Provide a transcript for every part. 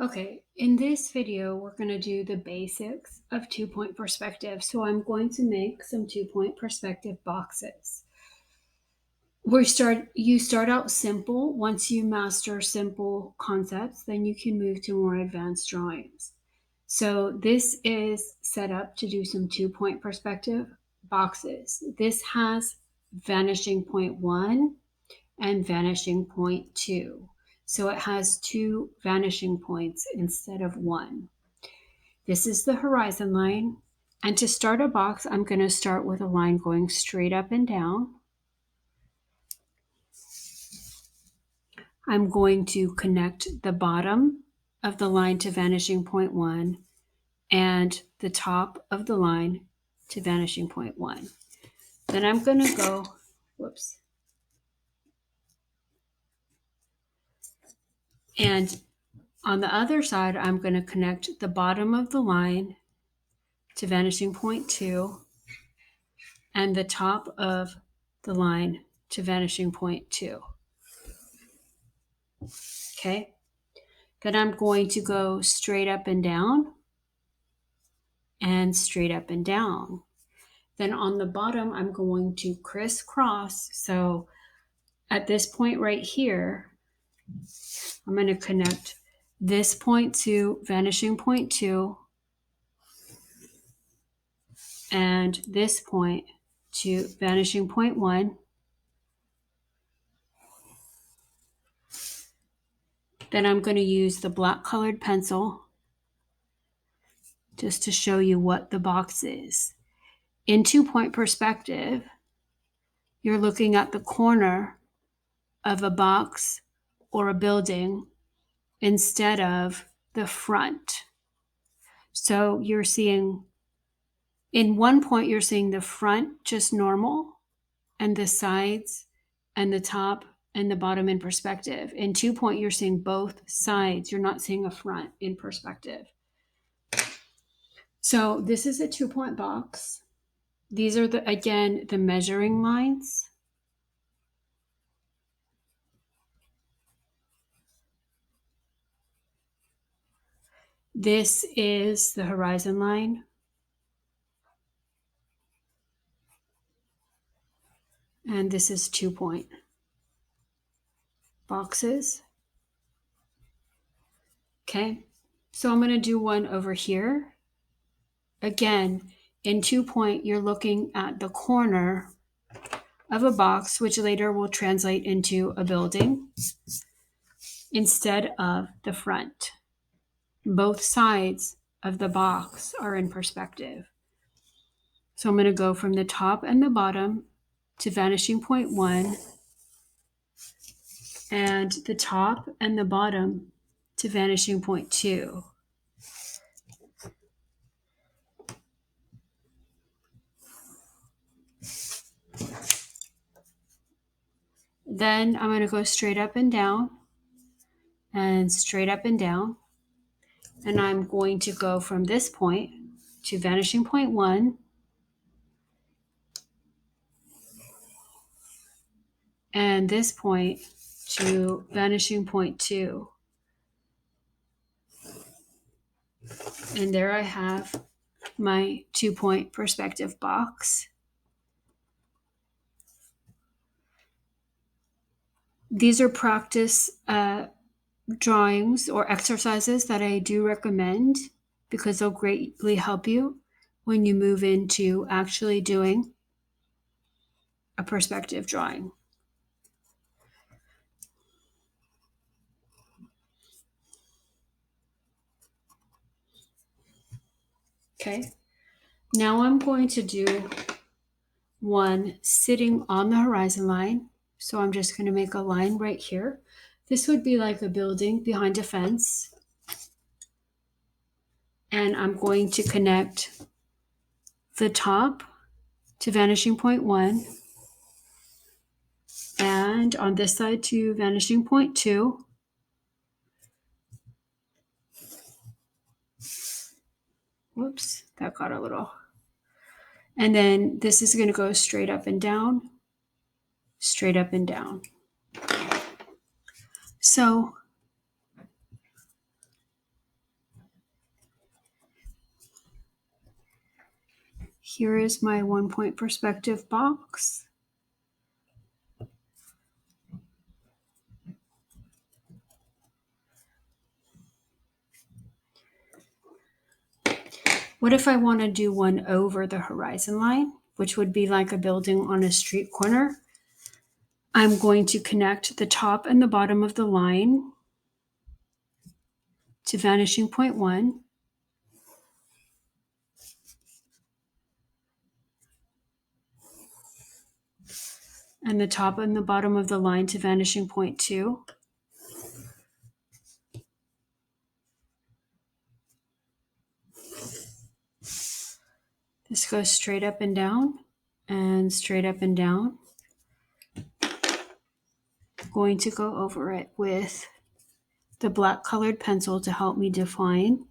Okay, in this video, we're going to do the basics of two-point perspective. So I'm going to make some two-point perspective boxes. You start out simple. Once you master simple concepts, then you can move to more advanced drawings. So this is set up to do some two-point perspective boxes. This has vanishing point 1 and vanishing point 2. So it has 2 vanishing points instead of 1. This is the horizon line. And to start a box, I'm going to start with a line going straight up and down. I'm going to connect the bottom of the line to vanishing point 1 and the top of the line to vanishing point 1. Then I'm going to go, and on the other side, I'm going to connect the bottom of the line to vanishing point 2 and the top of the line to vanishing point 2. Okay. Then I'm going to go straight up and down and straight up and down. Then on the bottom, I'm going to crisscross. So at this point right here, I'm going to connect this point to vanishing point 2 and this point to vanishing point 1. Then I'm going to use the black colored pencil just to show you what the box is. In two-point perspective, you're looking at the corner of a box or a building instead of the front. So you're seeing, in one point, you're seeing the front just normal and the sides and the top and the bottom in perspective. In 2-point, you're seeing both sides. You're not seeing a front in perspective. So this is a 2-point box. These are again the measuring lines. This is the horizon line. And this is 2-point boxes. Okay, so I'm going to do one over here. Again, in 2-point, you're looking at the corner of a box, which later will translate into a building, instead of the front. Both sides of the box are in perspective. So I'm going to go from the top and the bottom to vanishing point 1 and the top and the bottom to vanishing point 2. Then I'm going to go straight up and down and straight up and down. And I'm going to go from this point to vanishing point 1 and this point to vanishing point 2. And there I have my 2-point perspective box. These are practice drawings or exercises that I do recommend because they'll greatly help you when you move into actually doing a perspective drawing. Okay, now I'm going to do one sitting on the horizon line. So I'm just going to make a line right here. This would be like a building behind a fence. And I'm going to connect the top to vanishing point 1 and on this side to vanishing point 2. Whoops, that got a little. And then this is going to go straight up and down, straight up and down. So Here is my 1-point perspective box. What if I want to do one over the horizon line, which would be like a building on a street corner? I'm going to connect the top and the bottom of the line to vanishing point 1. And the top and the bottom of the line to vanishing point 2. This goes straight up and down and straight up and down. I'm going to go over it with the black colored pencil to help me define.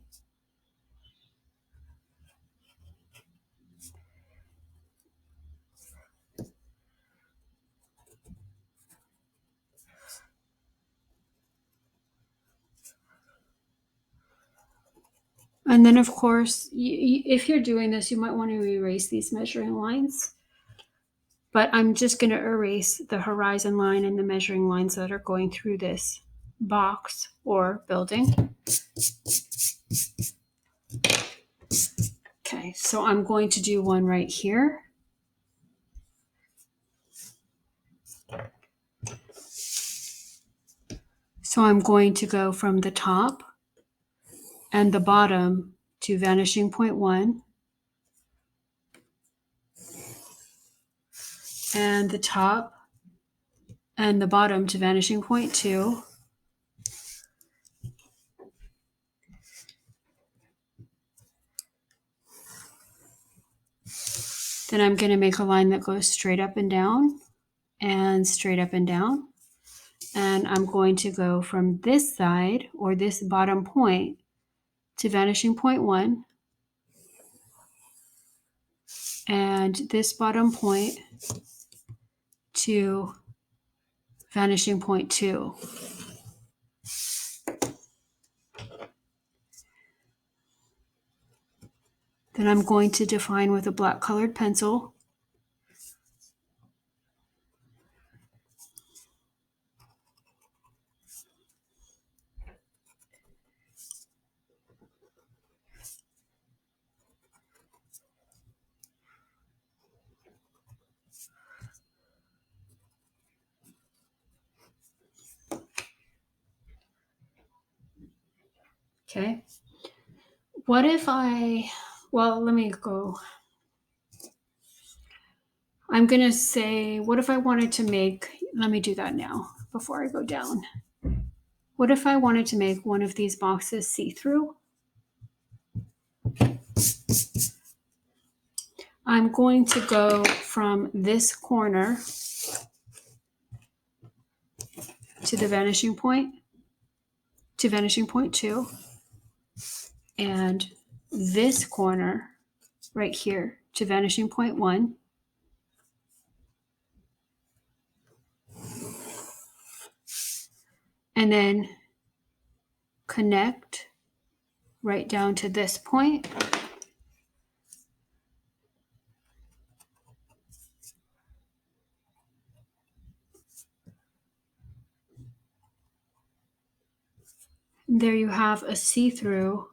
And then, of course, if you're doing this, you might want to erase these measuring lines. But I'm just going to erase the horizon line and the measuring lines that are going through this box or building. Okay, so I'm going to do one right here. So I'm going to go from the top and the bottom to vanishing point 1, and the top and the bottom to vanishing point 2. Then I'm going to make a line that goes straight up and down and straight up and down. And I'm going to go from this side, or this bottom point, to vanishing point 1, and this bottom point to vanishing point 2. Then I'm going to define with a black colored pencil. Okay. What if let me go. I'm going to say, what if I wanted to make, let me do that now before I go down. What if I wanted to make one of these boxes see-through? I'm going to go from this corner to the vanishing point, to vanishing point 2, and this corner right here to vanishing point 1. And then connect right down to this point. There you have a see-through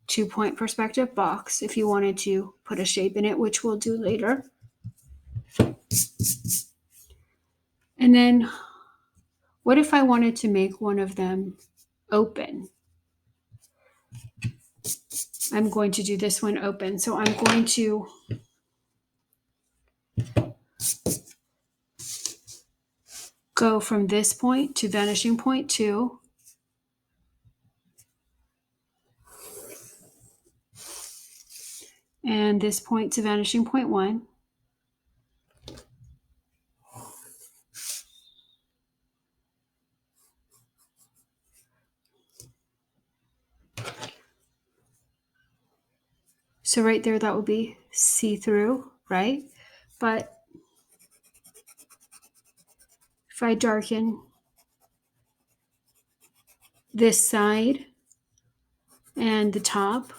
2-point perspective box if you wanted to put a shape in it, which we'll do later. And then what if I wanted to make one of them open? I'm going to do this one open. So I'm going to go from this point to vanishing point 2. And this point to vanishing point 1. So right there, that would be see-through, right? But if I darken this side and the top,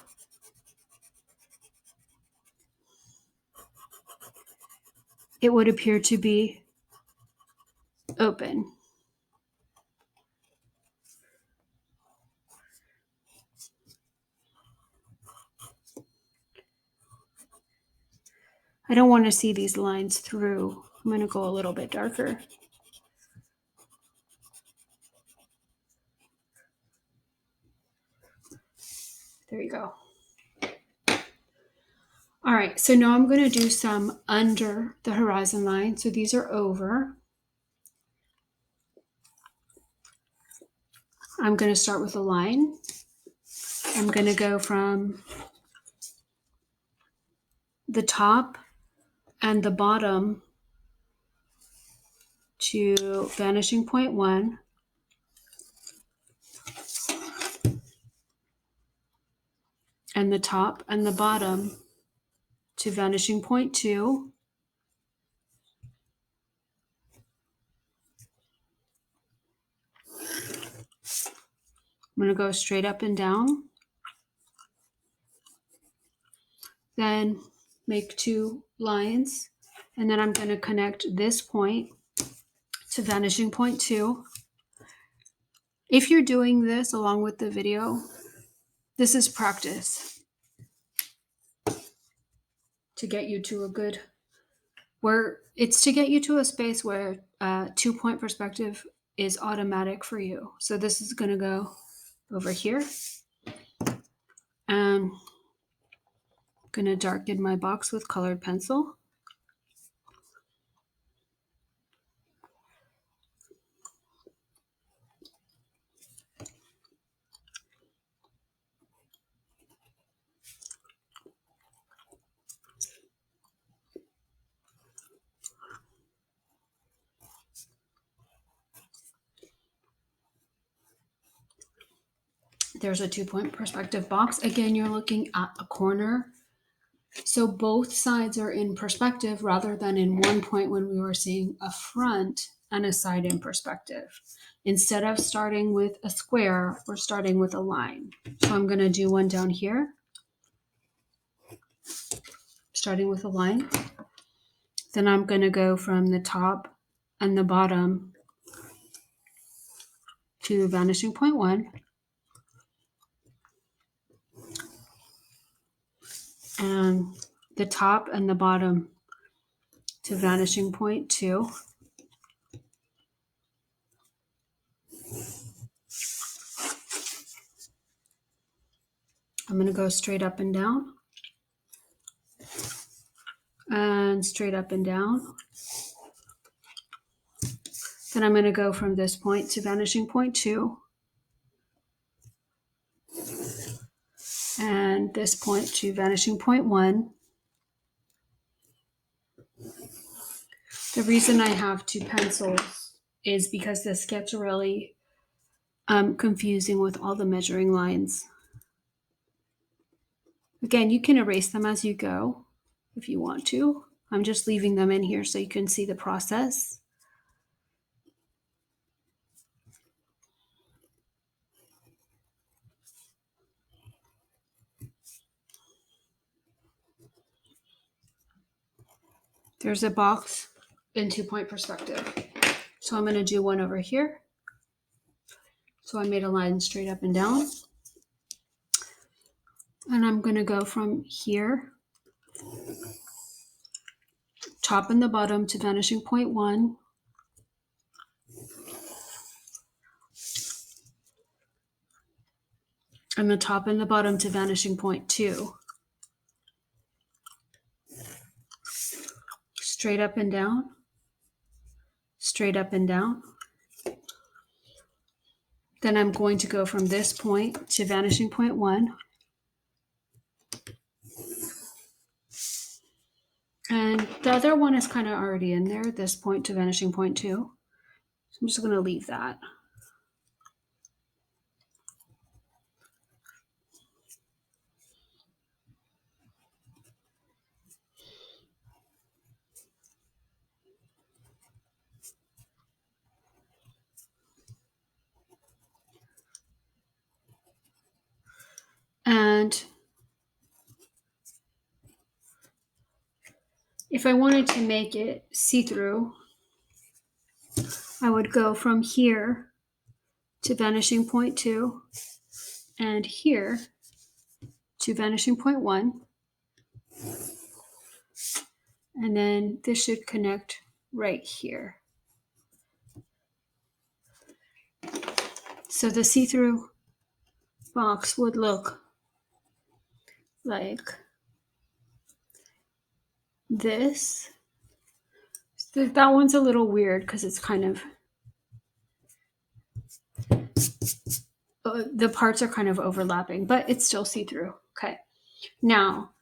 it would appear to be open. I don't want to see these lines through. I'm going to go a little bit darker. There you go. All right, so now I'm going to do some under the horizon line. So these are over. I'm going to start with a line. I'm going to go from the top and the bottom to vanishing point 1. And the top and the bottom to vanishing point 2. I'm going to go straight up and down. Then make 2 lines. And then I'm going to connect this point to vanishing point 2. If you're doing this along with the video, this is practice to get you to a good, where it's to get you to a space where 2-point perspective is automatic for you. So this is going to go over here. And I'm going to darken my box with colored pencil. There's a 2-point perspective box. Again, you're looking at a corner. So both sides are in perspective rather than in one point when we were seeing a front and a side in perspective. Instead of starting with a square, we're starting with a line. So I'm going to do one down here, starting with a line. Then I'm going to go from the top and the bottom to vanishing point 1. And the top and the bottom to vanishing point 2. I'm going to go straight up and down. And straight up and down. Then I'm going to go from this point to vanishing point 2. And this point to vanishing point 1. The reason I have 2 pencils is because this gets really confusing with all the measuring lines. Again, you can erase them as you go if you want to. I'm just leaving them in here so you can see the process. There's a box in 2-point perspective. So I'm going to do one over here. So I made a line straight up and down. And I'm going to go from here, top and the bottom to vanishing point 1. And the top and the bottom to vanishing point 2. Straight up and down, straight up and down. Then I'm going to go from this point to vanishing point 1. And the other one is kind of already in there, this point to vanishing point 2. So I'm just going to leave that. And if I wanted to make it see-through, I would go from here to vanishing point 2 and here to vanishing point 1. And then this should connect right here. So the see-through box would look like this. That one's a little weird because it's kind of, the parts are kind of overlapping, but it's still see-through. Okay. Now,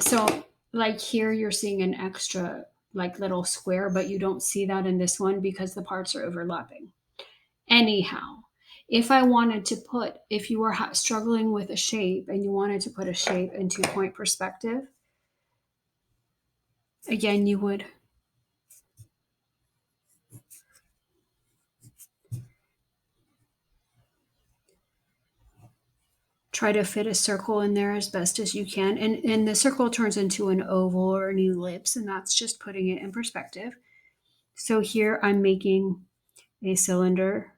so like here you're seeing an extra like little square, but you don't see that in this one because the parts are overlapping. Anyhow, if you were struggling with a shape and you wanted to put a shape in 2-point perspective, again, you would try to fit a circle in there as best as you can. And the circle turns into an oval or an ellipse, and that's just putting it in perspective. So here I'm making a cylinder.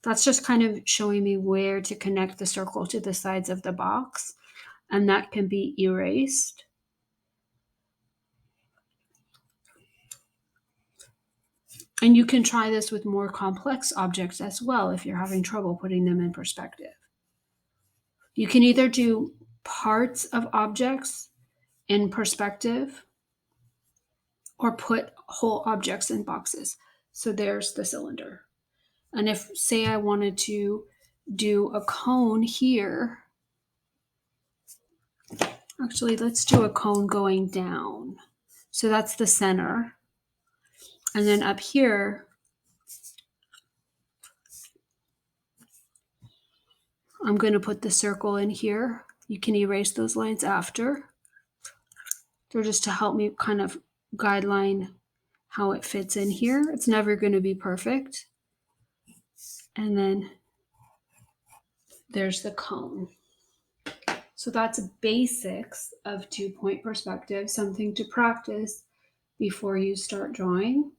That's just kind of showing me where to connect the circle to the sides of the box, and that can be erased. And you can try this with more complex objects as well if you're having trouble putting them in perspective. You can either do parts of objects in perspective or put whole objects in boxes. So there's the cylinder. And if, say, I wanted to do a cone here, actually, let's do a cone going down. So that's the center. And then up here, I'm going to put the circle in here. You can erase those lines after. They're just to help me kind of guideline how it fits in here. It's never going to be perfect. And then there's the cone. So that's basics of 2-point perspective, something to practice before you start drawing.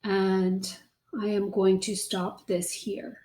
And I am going to stop this here.